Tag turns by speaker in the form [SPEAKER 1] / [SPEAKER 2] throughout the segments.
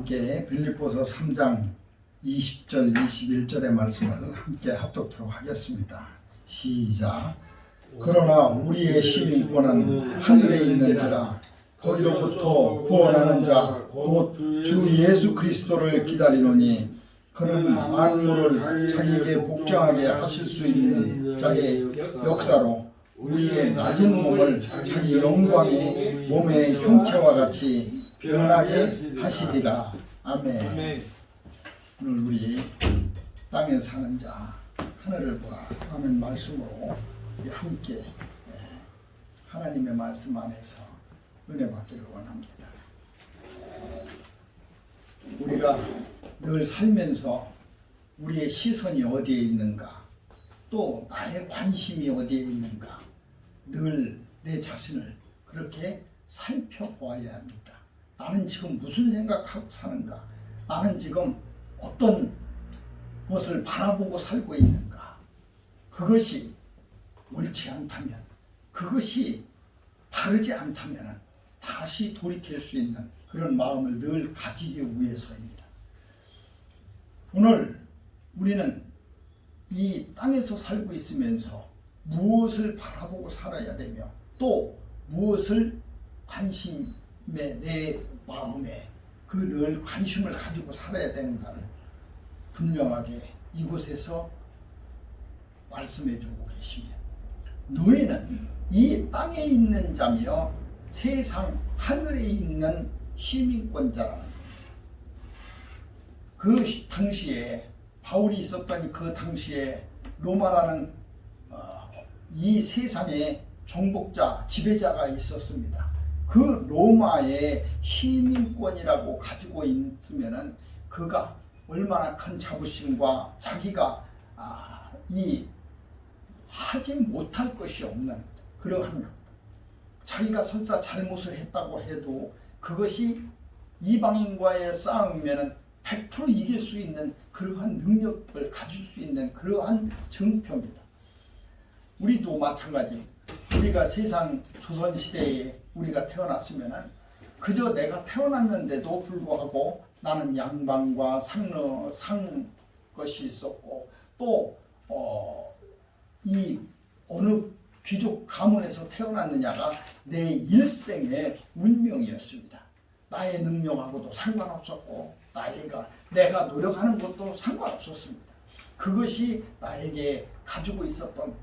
[SPEAKER 1] 함께 빌립보서 3장 20절 21절의 말씀을 함께 합독하도록 하겠습니다. 시작. 그러나 우리의 시민권은 하늘에 있는지라 거기로부터 구원하는 자 곧 주 예수 그리스도를 기다리노니 그는 만물을 자기에게 복종하게 하실 수 있는 자의 역사로 우리의 낮은 몸을 자기 영광의 몸의 형체와 같이 변하게 하시리라. 아멘. 오늘 우리 땅에 사는 자 하늘을 보라 하는 말씀으로 우리 함께 하나님의 말씀 안에서 은혜 받기를 원합니다. 우리가 늘 살면서 우리의 시선이 어디에 있는가, 또 나의 관심이 어디에 있는가, 늘 내 자신을 그렇게 살펴보아야 합니다. 나는 지금 무슨 생각하고 사는가, 나는 지금 어떤 것을 바라보고 살고 있는가. 그것이 옳지 않다면, 그것이 다르지 않다면 다시 돌이킬 수 있는 그런 마음을 늘 가지기 위해서입니다. 오늘 우리는 이 땅에서 살고 있으면서 무엇을 바라보고 살아야 되며 또 무엇을 관심에 내 마음에 그 늘 관심을 가지고 살아야 되는가를 분명하게 이곳에서 말씀해 주고 계십니다. 너희는 이 땅에 있는 자며 세상 하늘에 있는 시민권자라는 겁니다. 그 당시에 바울이 있었던 그 당시에 로마라는 이 세상에 정복자, 지배자가 있었습니다. 그 로마의 시민권이라고 가지고 있으면은 그가 얼마나 큰 자부심과 자기가 하지 못할 것이 없는 그러한, 자기가 설사 잘못을 했다고 해도 그것이 이방인과의 싸움이면은 100% 이길 수 있는 그러한 능력을 가질 수 있는 그러한 증표입니다. 우리도 마찬가지. 우리가 세상 조선시대에 우리가 태어났으면은 그저 내가 태어났는데도 불구하고 나는 양반과 상 것이 있었고 또 이 어느 귀족 가문에서 태어났느냐가 내 일생의 운명이었습니다. 나의 능력하고도 상관없었고 내가 노력하는 것도 상관없었습니다. 그것이 나에게 가지고 있었던,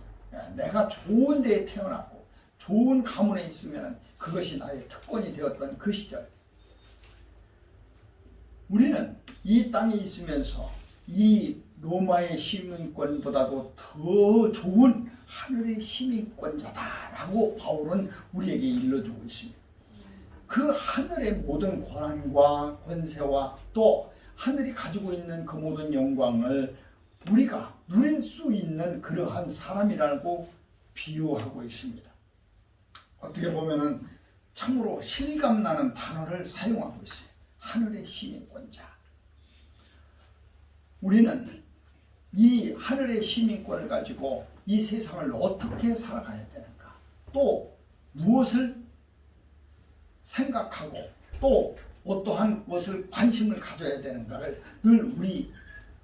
[SPEAKER 1] 내가 좋은 데에 태어났고 좋은 가문에 있으면 그것이 나의 특권이 되었던 그 시절, 우리는 이 땅에 있으면서 이 로마의 시민권보다도 더 좋은 하늘의 시민권자다라고 바울은 우리에게 일러주고 있습니다. 그 하늘의 모든 권한과 권세와 또 하늘이 가지고 있는 그 모든 영광을 우리가 누릴 수 있는 그러한 사람이라고 비유하고 있습니다. 어떻게 보면은 참으로 실감나는 단어를 사용하고 있어요. 하늘의 시민권자. 우리는 이 하늘의 시민권을 가지고 이 세상을 어떻게 살아가야 되는가, 또 무엇을 생각하고 또 어떠한 것을 관심을 가져야 되는가를 늘 우리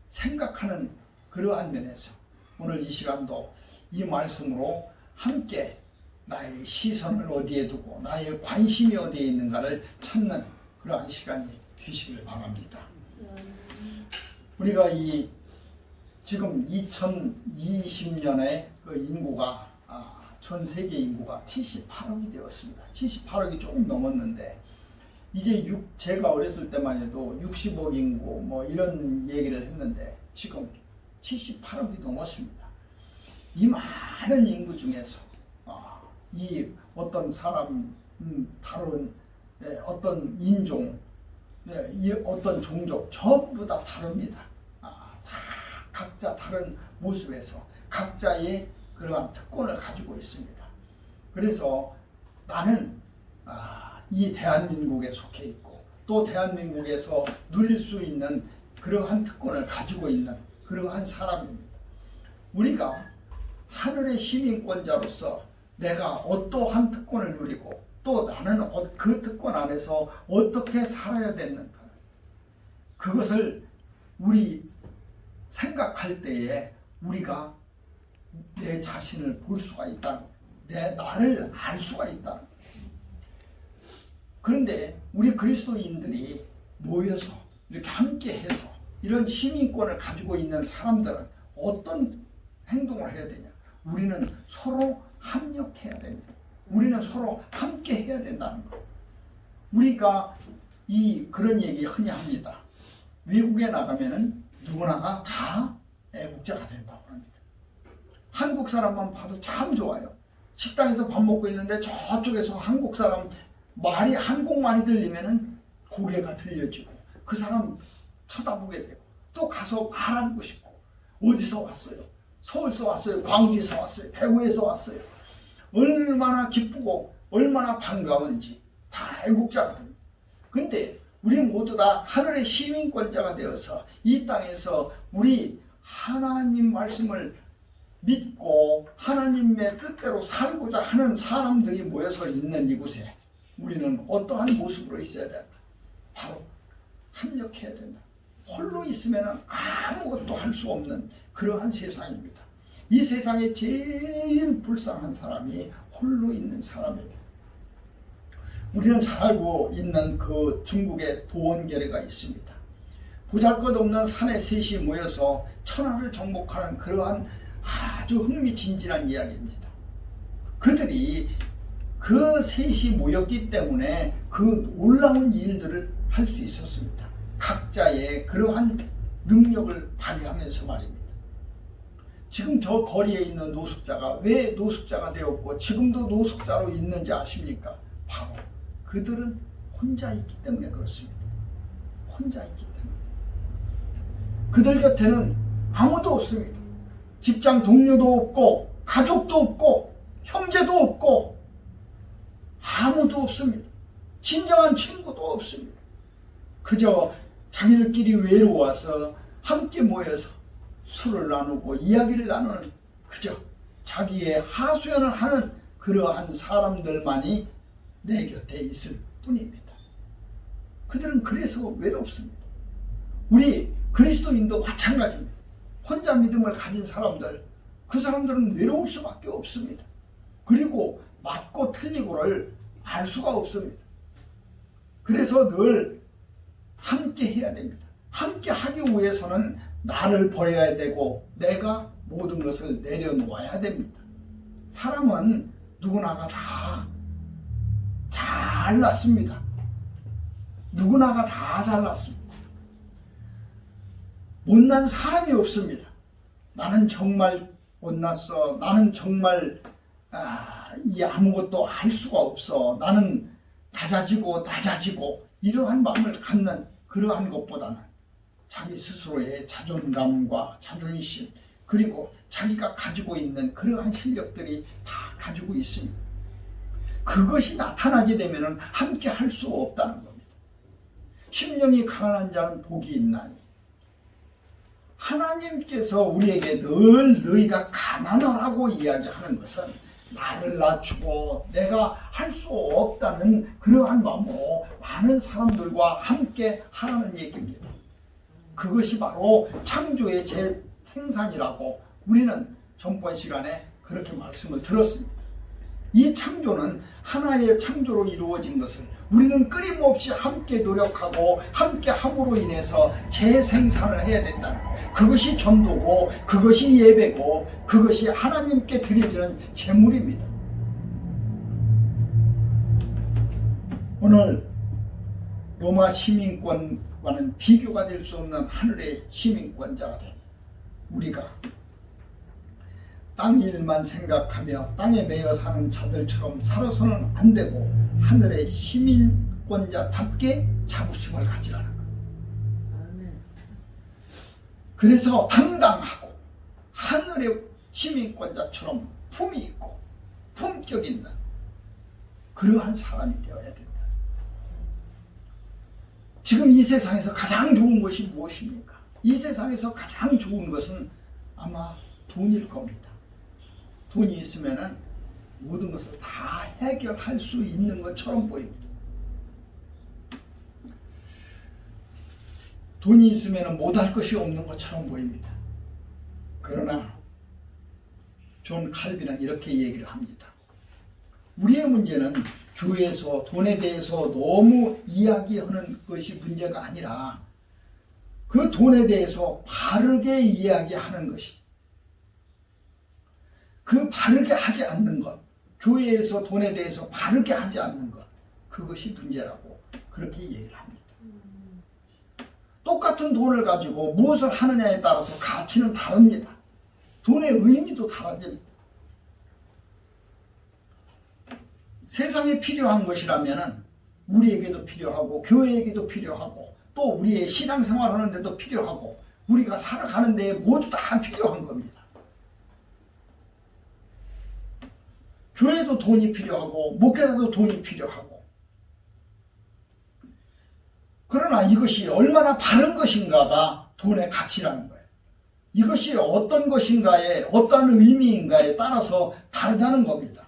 [SPEAKER 1] 생각하는 그러한 면에서 오늘 이 시간도 이 말씀으로 함께 나의 시선을 어디에 두고 나의 관심이 어디에 있는가를 찾는 그러한 시간이 되시길 바랍니다. 우리가 지금 2020년에 그 인구가 전 세계 인구가 78억이 되었습니다. 78억이 조금 넘었는데 이제 제가 어렸을 때만 해도 60억 인구 뭐 이런 얘기를 했는데 지금 78억이 넘었습니다. 이 많은 인구 중에서 이 어떤 사람, 다른 어떤 인종, 어떤 종족 전부 다 다릅니다. 다 각자 다른 모습에서 각자의 그러한 특권을 가지고 있습니다. 그래서 나는 이 대한민국에 속해 있고 또 대한민국에서 누릴 수 있는 그러한 특권을 가지고 있는 그러한 사람입니다. 우리가 하늘의 시민권자로서 내가 어떠한 특권을 누리고 또 나는 그 특권 안에서 어떻게 살아야 되는가, 그것을 우리 생각할 때에 우리가 내 자신을 볼 수가 있다. 나를 알 수가 있다. 그런데 우리 그리스도인들이 모여서 이렇게 함께 해서 이런 시민권을 가지고 있는 사람들은 어떤 행동을 해야 되냐? 우리는 서로 협력해야 됩니다. 우리는 서로 함께 해야 된다는 거. 우리가 그런 얘기 흔히 합니다. 외국에 나가면은 누구나가 다 애국자가 된다고 합니다. 한국 사람만 봐도 참 좋아요. 식당에서 밥 먹고 있는데 저쪽에서 한국 사람 한국말이 들리면은 고개가 들려지고 그 사람 쳐다보게 되고 또 가서 알아보고 싶고 어디서 왔어요? 서울에서 왔어요? 광주에서 왔어요? 대구에서 왔어요? 얼마나 기쁘고 얼마나 반가운지 다 애국자가 됩니다. 근데 우리 모두 다 하늘의 시민권자가 되어서 이 땅에서 우리 하나님 말씀을 믿고 하나님의 뜻대로 살고자 하는 사람들이 모여서 있는 이곳에 우리는 어떠한 모습으로 있어야 된다? 바로 협력해야 된다. 홀로 있으면 아무것도 할 수 없는 그러한 세상입니다. 이 세상에 제일 불쌍한 사람이 홀로 있는 사람입니다. 우리는 잘 알고 있는 그 중국의 도원결의가 있습니다. 보잘것없는 사내 셋이 모여서 천하를 정복하는 그러한 아주 흥미진진한 이야기입니다. 그들이 그 셋이 모였기 때문에 그 놀라운 일들을 할 수 있었습니다. 각자의 그러한 능력을 발휘하면서 말입니다. 지금 저 거리에 있는 노숙자가 왜 노숙자가 되었고 지금도 노숙자로 있는지 아십니까? 바로 그들은 혼자 있기 때문에 그렇습니다. 혼자 있기 때문에. 그들 곁에는 아무도 없습니다. 직장 동료도 없고 가족도 없고 형제도 없고 아무도 없습니다. 진정한 친구도 없습니다. 그저 자기들끼리 외로워서 함께 모여서 술을 나누고 이야기를 나누는 그저 자기의 하소연을 하는 그러한 사람들만이 내 곁에 있을 뿐입니다. 그들은 그래서 외롭습니다. 우리 그리스도인도 마찬가지입니다. 혼자 믿음을 가진 사람들, 그 사람들은 외로울 수밖에 없습니다. 그리고 맞고 틀리고를 알 수가 없습니다. 그래서 늘 함께 해야 됩니다. 함께 하기 위해서는 나를 버려야 되고 내가 모든 것을 내려놓아야 됩니다. 사람은 누구나가 다 잘났습니다. 누구나가 다 잘났습니다. 못난 사람이 없습니다. 나는 정말 못났어. 나는 정말 아무것도 할 수가 없어. 나는 낮아지고 이러한 마음을 갖는 그러한 것보다는 자기 스스로의 자존감과 자존심 그리고 자기가 가지고 있는 그러한 실력들이 다 가지고 있습니다. 그것이 나타나게 되면 함께 할 수 없다는 겁니다. 심령이 가난한 자는 복이 있나니 하나님께서 우리에게 늘 너희가 가난하라고 이야기하는 것은 나를 낮추고 내가 할 수 없다는 그러한 마음으로 많은 사람들과 함께 하라는 얘기입니다. 그것이 바로 창조의 재생산이라고 우리는 전번 시간에 그렇게 말씀을 들었습니다. 이 창조는 하나의 창조로 이루어진 것을 우리는 끊임없이 함께 노력하고 함께 함으로 인해서 재생산을 해야 된다는 거예요. 그것이 전도고 그것이 예배고 그것이 하나님께 드려지는 제물입니다. 오늘 로마 시민권과는 비교가 될 수 없는 하늘의 시민권자가 된 우리가 땅 일만 생각하며 땅에 매여 사는 자들처럼 살아서는 안 되고 하늘의 시민권자답게 자부심을 가지라는 것. 그래서 당당하고 하늘의 시민권자처럼 품이 있고 품격 있는 그러한 사람이 되어야 된다. 지금 이 세상에서 가장 좋은 것이 무엇입니까? 이 세상에서 가장 좋은 것은 아마 돈일 겁니다. 돈이 있으면 모든 것을 다 해결할 수 있는 것처럼 보입니다. 돈이 있으면 못할 것이 없는 것처럼 보입니다. 그러나 존 칼빈은 이렇게 얘기를 합니다. 우리의 문제는 교회에서 돈에 대해서 너무 이야기하는 것이 문제가 아니라 그 돈에 대해서 바르게 이야기하는 것이, 그 바르게 하지 않는 것, 교회에서 돈에 대해서 바르게 하지 않는 것, 그것이 문제라고 그렇게 얘기를 합니다. 똑같은 돈을 가지고 무엇을 하느냐에 따라서 가치는 다릅니다. 돈의 의미도 달라집니다. 세상에 필요한 것이라면 우리에게도 필요하고 교회에게도 필요하고 또 우리의 신앙생활 하는 데도 필요하고 우리가 살아가는 데 모두 다 필요한 겁니다. 교회도 돈이 필요하고 목회자도 돈이 필요하고, 그러나 이것이 얼마나 바른 것인가가 돈의 가치라는 거예요. 이것이 어떤 것인가에 어떠한 의미인가에 따라서 다르다는 겁니다.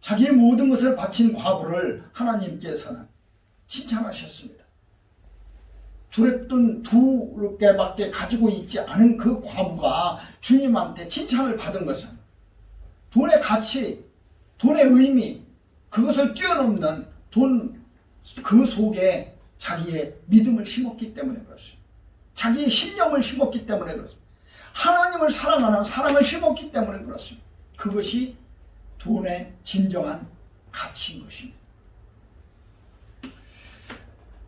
[SPEAKER 1] 자기의 모든 것을 바친 과부를 하나님께서는 칭찬하셨습니다. 두랩돈 2개밖에 가지고 있지 않은 그 과부가 주님한테 칭찬을 받은 것은 돈의 가치, 돈의 의미, 그것을 뛰어넘는 돈 그 속에 자기의 믿음을 심었기 때문에 그렇습니다. 자기의 신령을 심었기 때문에 그렇습니다. 하나님을 사랑하는 사랑을 심었기 때문에 그렇습니다. 그것이 돈의 진정한 가치인 것입니다.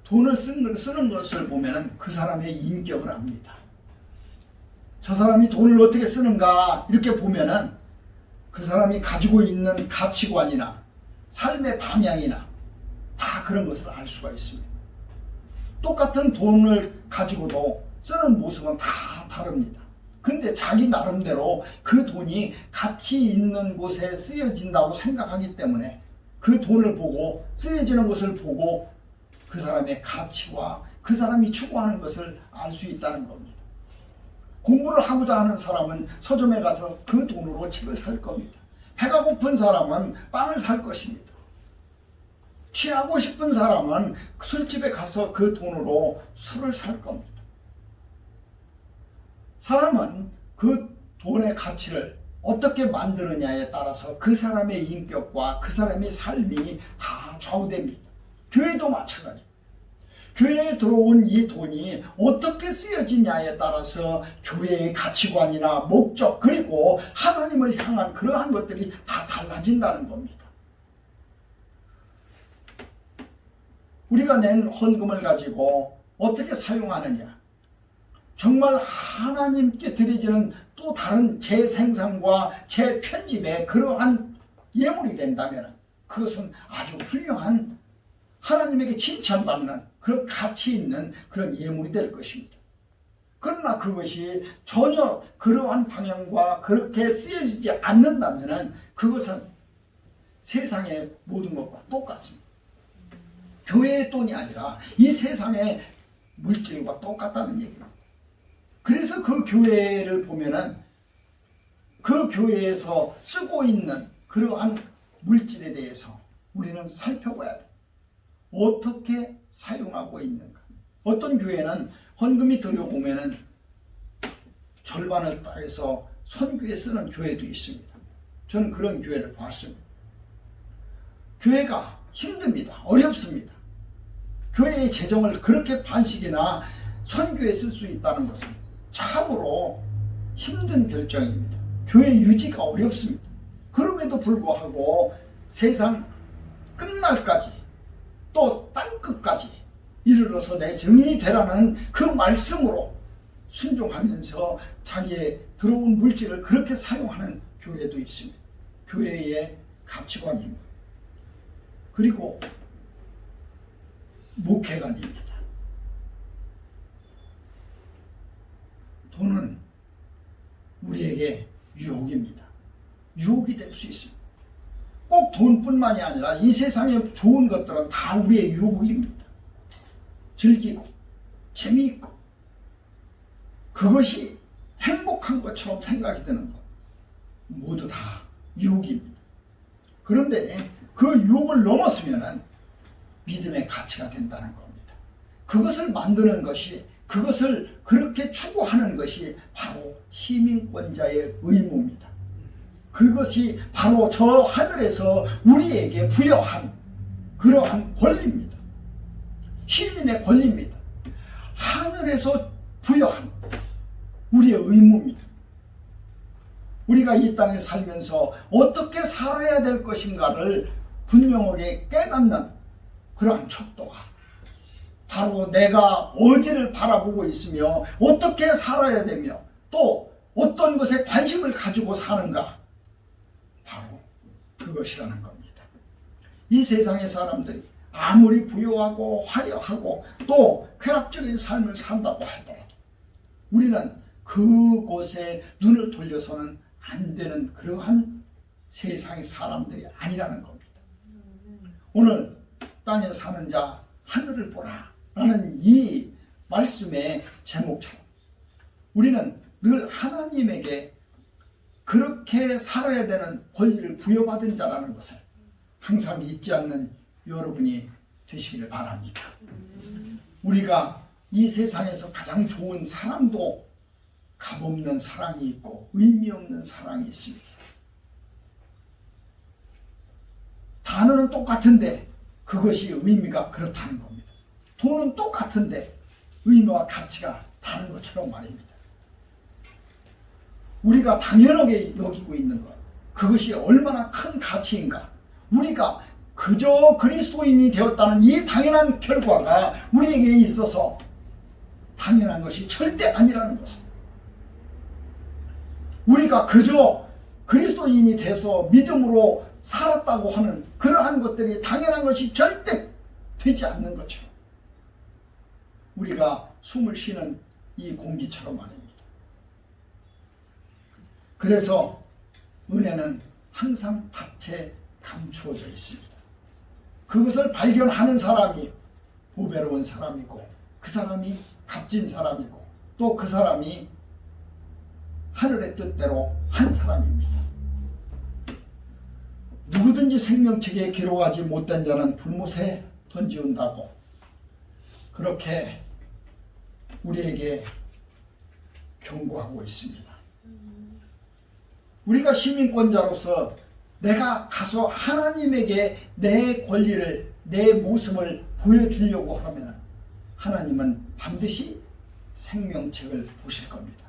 [SPEAKER 1] 돈을 쓰는 것을 보면 그 사람의 인격을 압니다. 저 사람이 돈을 어떻게 쓰는가 이렇게 보면 그 사람이 가지고 있는 가치관이나 삶의 방향이나 다 그런 것을 알 수가 있습니다. 똑같은 돈을 가지고도 쓰는 모습은 다 다릅니다. 근데 자기 나름대로 그 돈이 가치 있는 곳에 쓰여진다고 생각하기 때문에 그 돈을 보고 쓰여지는 것을 보고 그 사람의 가치와 그 사람이 추구하는 것을 알 수 있다는 겁니다. 공부를 하고자 하는 사람은 서점에 가서 그 돈으로 책을 살 겁니다. 배가 고픈 사람은 빵을 살 것입니다. 취하고 싶은 사람은 술집에 가서 그 돈으로 술을 살 겁니다. 사람은 그 돈의 가치를 어떻게 만드느냐에 따라서 그 사람의 인격과 그 사람의 삶이 다 좌우됩니다. 교회도 마찬가지입니다. 교회에 들어온 이 돈이 어떻게 쓰여지냐에 따라서 교회의 가치관이나 목적 그리고 하나님을 향한 그러한 것들이 다 달라진다는 겁니다. 우리가 낸 헌금을 가지고 어떻게 사용하느냐, 정말 하나님께 드려지는 또 다른 재생산과 재편집의 그러한 예물이 된다면 그것은 아주 훌륭한 하나님에게 칭찬받는 그런 가치 있는 그런 예물이 될 것입니다. 그러나 그것이 전혀 그러한 방향과 그렇게 쓰여지지 않는다면 그것은 세상의 모든 것과 똑같습니다. 교회의 돈이 아니라 이 세상의 물질과 똑같다는 얘기입니다. 그래서 그 교회를 보면은 그 교회에서 쓰고 있는 그러한 물질에 대해서 우리는 살펴봐야 돼. 어떻게 사용하고 있는가. 어떤 교회는 헌금이 들어오면은 절반을 따해서 선교에 쓰는 교회도 있습니다. 저는 그런 교회를 봤습니다. 교회가 힘듭니다. 어렵습니다. 교회의 재정을 그렇게 반씩이나 선교에 쓸 수 있다는 것은 참으로 힘든 결정입니다. 교회 유지가 어렵습니다. 그럼에도 불구하고 세상 끝날까지 또 땅끝까지 이르러서 내 증인이 되라는 그 말씀으로 순종하면서 자기의 들어온 물질을 그렇게 사용하는 교회도 있습니다. 교회의 가치관입니다. 그리고 목회관입니다. 돈은 우리에게 유혹입니다. 유혹이 될 수 있습니다. 꼭 돈뿐만이 아니라 이 세상의 좋은 것들은 다 우리의 유혹입니다. 즐기고 재미있고 그것이 행복한 것처럼 생각이 드는 것 모두 다 유혹입니다. 그런데 그 유혹을 넘었으면 믿음의 가치가 된다는 겁니다. 그 그것을 만드는 것이, 그것을 그렇게 추구하는 것이 바로 시민권자의 의무입니다. 그것이 바로 저 하늘에서 우리에게 부여한 그러한 권리입니다. 시민의 권리입니다. 하늘에서 부여한 우리의 의무입니다. 우리가 이 땅에 살면서 어떻게 살아야 될 것인가를 분명하게 깨닫는 그러한 척도가 바로 내가 어디를 바라보고 있으며 어떻게 살아야 되며 또 어떤 것에 관심을 가지고 사는가, 바로 그것이라는 겁니다. 이 세상의 사람들이 아무리 부유하고 화려하고 또 쾌락적인 삶을 산다고 하더라도 우리는 그곳에 눈을 돌려서는 안 되는 그러한 세상의 사람들이 아니라는 겁니다. 오늘 땅에 사는 자 하늘을 보라 라는 이 말씀의 제목처럼 우리는 늘 하나님에게 그렇게 살아야 되는 권리를 부여받은 자라는 것을 항상 잊지 않는 여러분이 되시기를 바랍니다. 우리가 이 세상에서 가장 좋은 사랑도 값없는 사랑이 있고 의미 없는 사랑이 있습니다. 단어는 똑같은데 그것이 의미가 그렇다는 겁니다. 돈은 똑같은데 의미와 가치가 다른 것처럼 말입니다. 우리가 당연하게 여기고 있는 것, 그것이 얼마나 큰 가치인가. 우리가 그저 그리스도인이 되었다는 이 당연한 결과가 우리에게 있어서 당연한 것이 절대 아니라는 것을, 우리가 그저 그리스도인이 돼서 믿음으로 살았다고 하는 그러한 것들이 당연한 것이 절대 되지 않는 것처럼 우리가 숨을 쉬는 이 공기처럼 말입니다. 그래서 은혜는 항상 밭에 감추어져 있습니다. 그것을 발견하는 사람이 보배로운 사람이고, 그 사람이 값진 사람이고, 또 그 사람이 하늘의 뜻대로 한 사람입니다. 누구든지 생명책에 기록하지 못된 자는 불못에 던지운다고 그렇게 우리에게 경고하고 있습니다. 우리가 시민권자로서 내가 가서 하나님에게 내 권리를, 내 모습을 보여주려고 하면 하나님은 반드시 생명책을 보실 겁니다.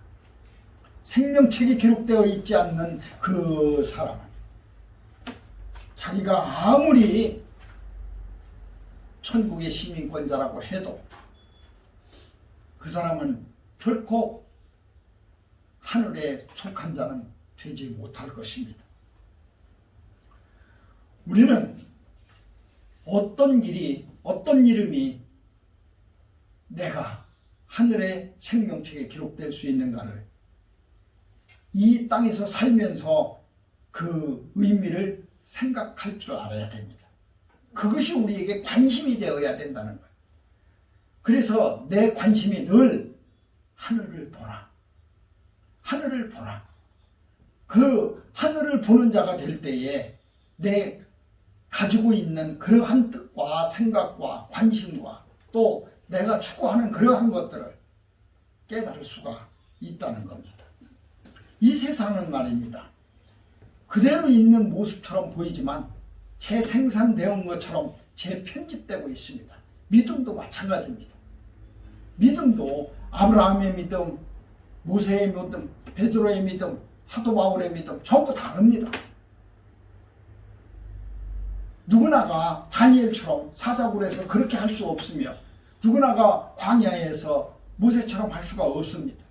[SPEAKER 1] 생명책이 기록되어 있지 않는 그 사람은 자기가 아무리 천국의 시민권자라고 해도 그 사람은 결코 하늘에 속한 자는 되지 못할 것입니다. 우리는 어떤 길이, 어떤 이름이 내가 하늘의 생명책에 기록될 수 있는가를 이 땅에서 살면서 그 의미를 생각할 줄 알아야 됩니다. 그것이 우리에게 관심이 되어야 된다는 거예요. 그래서 내 관심이 늘 하늘을 보라. 하늘을 보라. 그 하늘을 보는 자가 될 때에 내 가지고 있는 그러한 뜻과 생각과 관심과 또 내가 추구하는 그러한 것들을 깨달을 수가 있다는 겁니다. 이 세상은 말입니다. 그대로 있는 모습처럼 보이지만 재생산되어 온 것처럼 재편집되고 있습니다. 믿음도 마찬가지입니다. 믿음도 아브라함의 믿음, 모세의 믿음, 베드로의 믿음, 사도 바울의 믿음 전부 다릅니다. 누구나가 다니엘처럼 사자굴에서 그렇게 할 수 없으며 누구나가 광야에서 모세처럼 할 수가 없습니다.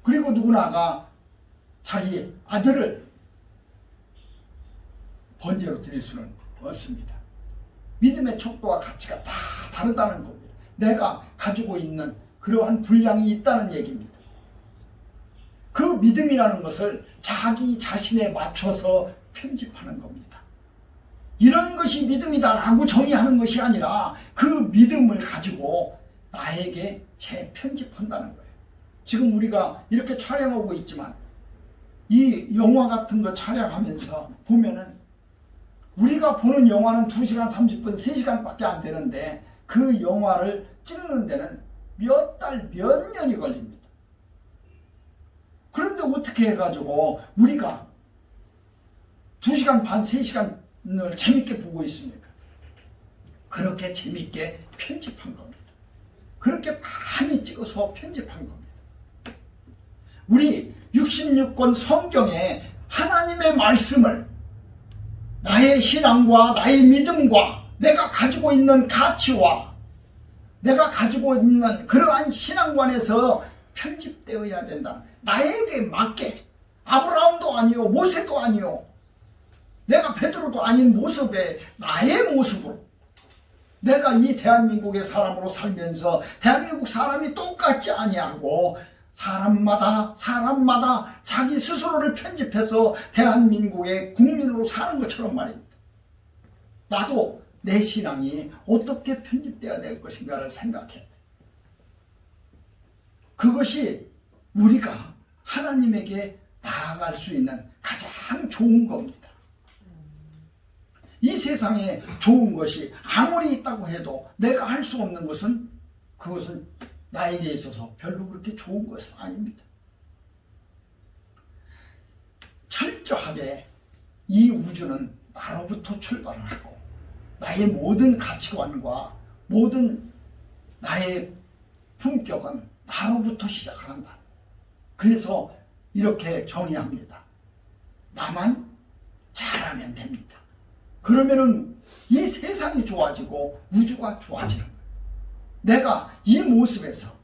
[SPEAKER 1] 그리고 누구나가 자기 아들을 번제로 드릴 수는 없습니다. 믿음의 척도와 가치가 다 다르다는 겁니다. 내가 가지고 있는 그러한 분량이 있다는 얘기입니다. 그 믿음이라는 것을 자기 자신에 맞춰서 편집하는 겁니다. 이런 것이 믿음이다라고 정의하는 것이 아니라 그 믿음을 가지고 나에게 재편집한다는 거예요. 지금 우리가 이렇게 촬영하고 있지만 이 영화 같은 거 촬영하면서 보면은 우리가 보는 영화는 2시간 30분, 3시간밖에 안 되는데 그 영화를 찍는 데는 몇 달, 몇 년이 걸립니다. 그런데 어떻게 해가지고 우리가 2시간 반, 3시간을 재밌게 보고 있습니까? 그렇게 재밌게 편집한 겁니다. 그렇게 많이 찍어서 편집한 겁니다. 우리 66권 성경에 하나님의 말씀을 나의 신앙과 나의 믿음과 내가 가지고 있는 가치와 내가 가지고 있는 그러한 신앙관에서 편집되어야 된다. 나에게 맞게, 아브라함도 아니요 모세도 아니요 내가 베드로도 아닌 모습에 나의 모습으로 내가 이 대한민국의 사람으로 살면서 대한민국 사람이 똑같지 아니하고 사람마다 자기 스스로를 편집해서 대한민국의 국민으로 사는 것처럼 말입니다. 나도 내 신앙이 어떻게 편집되어야 될 것인가를 생각해야 돼. 그것이 우리가 하나님에게 나아갈 수 있는 가장 좋은 겁니다. 이 세상에 좋은 것이 아무리 있다고 해도 내가 할 수 없는 것은 그것은 나에게 있어서 별로 그렇게 좋은 것은 아닙니다. 철저하게 이 우주는 나로부터 출발을 하고 나의 모든 가치관과 모든 나의 품격은 나로부터 시작을 한다. 그래서 이렇게 정의합니다. 나만 잘하면 됩니다. 그러면은 이 세상이 좋아지고 우주가 좋아지는 거예요. 내가 이 모습에서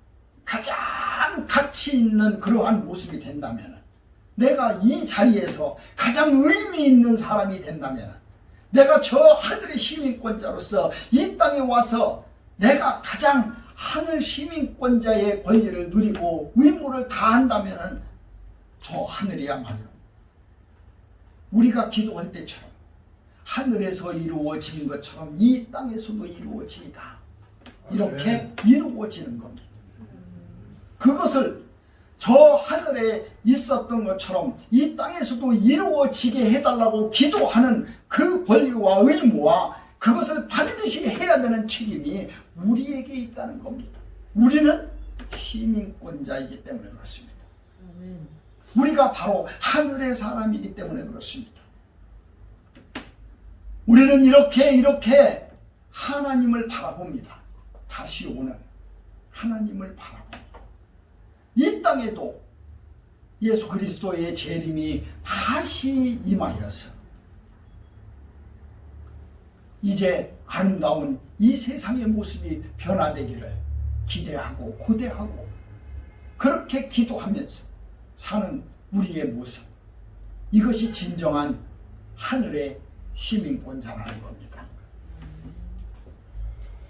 [SPEAKER 1] 가장 가치 있는 그러한 모습이 된다면, 내가 이 자리에서 가장 의미 있는 사람이 된다면, 내가 저 하늘의 시민권자로서 이 땅에 와서 내가 가장 하늘 시민권자의 권리를 누리고 의무를 다한다면 저 하늘이야말로 우리가 기도할 때처럼 하늘에서 이루어진 것처럼 이 땅에서도 이루어지이다. 이렇게 이루어지는 겁니다. 그것을 저 하늘에 있었던 것처럼 이 땅에서도 이루어지게 해달라고 기도하는 그 권리와 의무와 그것을 반드시 해야 되는 책임이 우리에게 있다는 겁니다. 우리는 시민권자이기 때문에 그렇습니다. 우리가 바로 하늘의 사람이기 때문에 그렇습니다. 우리는 이렇게 하나님을 바라봅니다. 다시 오는 하나님을 바라봅니다. 이 땅에도 예수 그리스도의 재림이 다시 임하여서 이제 아름다운 이 세상의 모습이 변화되기를 기대하고 고대하고 그렇게 기도하면서 사는 우리의 모습, 이것이 진정한 하늘의 시민권자라는 겁니다.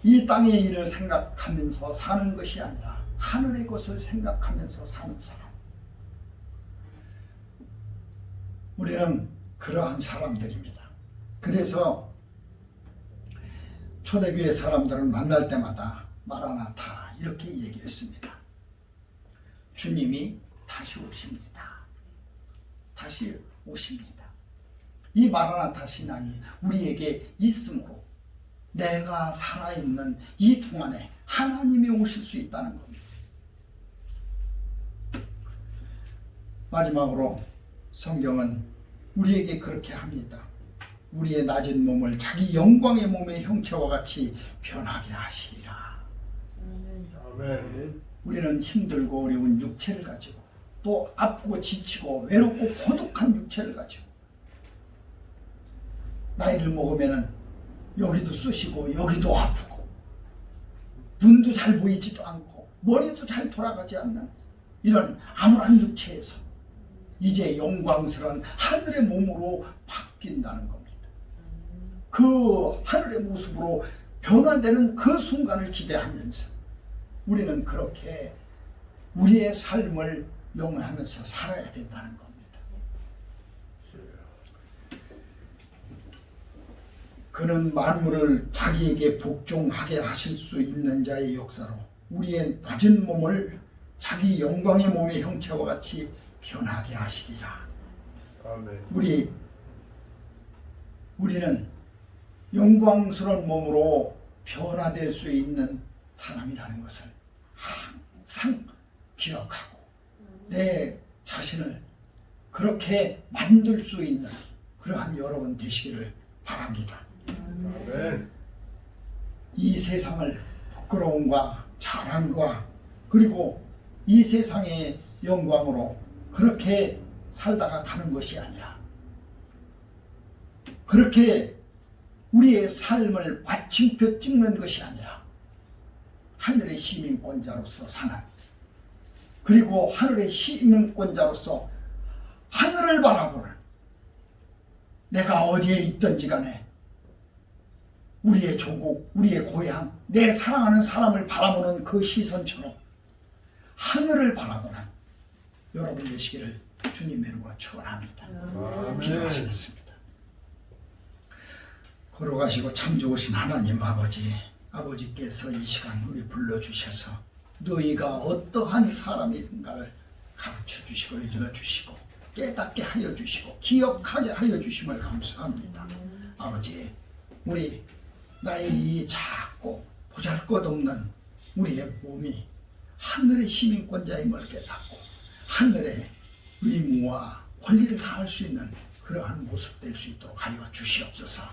[SPEAKER 1] 이 땅의 일을 생각하면서 사는 것이 아니라 하늘의 것을 생각하면서 사는 사람, 우리는 그러한 사람들입니다. 그래서 초대교회 사람들을 만날 때마다 마라나타 이렇게 얘기했습니다. 주님이 다시 오십니다. 다시 오십니다. 이 마라나타 신앙이 우리에게 있으므로 내가 살아있는 이 동안에 하나님이 오실 수 있다는 겁니다. 마지막으로 성경은 우리에게 그렇게 합니다. 우리의 낮은 몸을 자기 영광의 몸의 형체와 같이 변하게 하시리라.
[SPEAKER 2] 아멘.
[SPEAKER 1] 우리는 힘들고 어려운 육체를 가지고 또 아프고 지치고 외롭고 고독한 육체를 가지고 나이를 먹으면 여기도 쑤시고 여기도 아프고 눈도 잘 보이지도 않고 머리도 잘 돌아가지 않는 이런 암울한 육체에서 이제 영광스러운 하늘의 몸으로 바뀐다는 겁니다. 그 하늘의 모습으로 변화되는 그 순간을 기대하면서 우리는 그렇게 우리의 삶을 영위하면서 살아야 된다는 겁니다. 그는 만물을 자기에게 복종하게 하실 수 있는 자의 역사로 우리의 낮은 몸을 자기 영광의 몸의 형체와 같이 변하게 하시리라.
[SPEAKER 2] 아멘.
[SPEAKER 1] 우리는 영광스러운 몸으로 변화될 수 있는 사람이라는 것을 항상 기억하고 내 자신을 그렇게 만들 수 있는 그러한 여러분 되시기를 바랍니다.
[SPEAKER 2] 아멘.
[SPEAKER 1] 이 세상을 부끄러움과 자랑과 그리고 이 세상의 영광으로 그렇게 살다가 가는 것이 아니라 그렇게 우리의 삶을 마침표 찍는 것이 아니라 하늘의 시민권자로서 사는 그리고 하늘의 시민권자로서 하늘을 바라보는 내가 어디에 있든지 간에 우리의 조국, 우리의 고향, 내 사랑하는 사람을 바라보는 그 시선처럼 하늘을 바라보는 여러분 되시기를 주님의 이름으로 축원합니다.
[SPEAKER 2] 아멘.
[SPEAKER 1] 기도하시겠습니다. 걸어가시고 참 좋으신 하나님 아버지께서 이 시간 우리 불러주셔서 너희가 어떠한 사람인가를 가르쳐 주시고 일러 주시고 깨닫게 하여 주시고 기억하게 하여 주심을 감사합니다. 아버지, 우리 나의 이 작고 보잘것없는 우리의 몸이 하늘의 시민권자임을 깨닫고 하늘의 의무와 권리를 다할 수 있는 그러한 모습 될 수 있도록 하여 주시옵소서.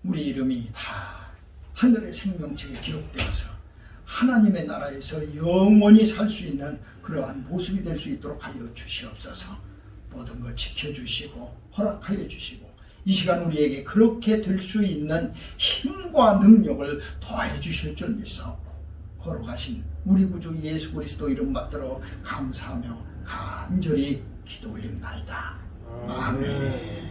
[SPEAKER 1] 우리 이름이 다 하늘의 생명책에 기록되어서 하나님의 나라에서 영원히 살 수 있는 그러한 모습이 될 수 있도록 하여 주시옵소서. 모든 걸 지켜주시고 허락하여 주시고 이 시간 우리에게 그렇게 될 수 있는 힘과 능력을 더해 주실 줄 믿사옵고 걸어가신 우리 구주 예수 그리스도 이름 받들어 감사하며 간절히 기도 올립나이다. 아멘.